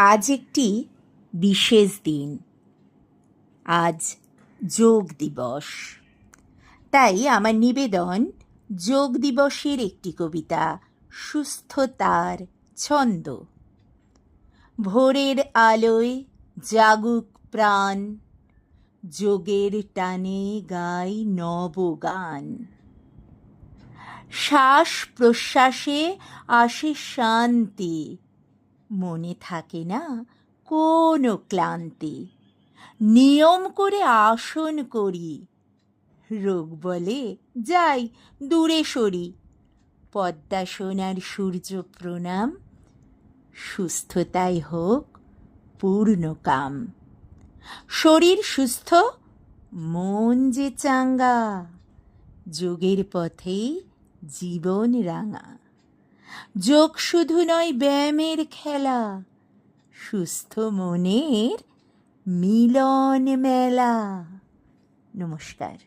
আজ একটি বিশেষ দিন। আজ যোগ দিবস। তাই আমার নিবেদন যোগ দিবসের একটি কবিতা, সুস্থতার ছন্দ। ভোরের আলোয় জাগুক প্রাণ, যোগের টানে গাই নবগান। শ্বাস প্রশ্বাসে আসে শান্তি, মনে থাকে না কোনো ক্লান্তি। নিয়ম করে আসন করি, রোগ বলে যাই দূরে সরি। পদ্মাসন আর সূর্য প্রণাম, সুস্থতাই হোক পূর্ণ কাম। শরীর সুস্থ, মন যে চাঙ্গা, যোগের পথেই জীবন রাঙা। যোগ শুধু নয় ব্যায়ামের খেলা, সুস্থ মনের মিলন মেলা। নমস্কার।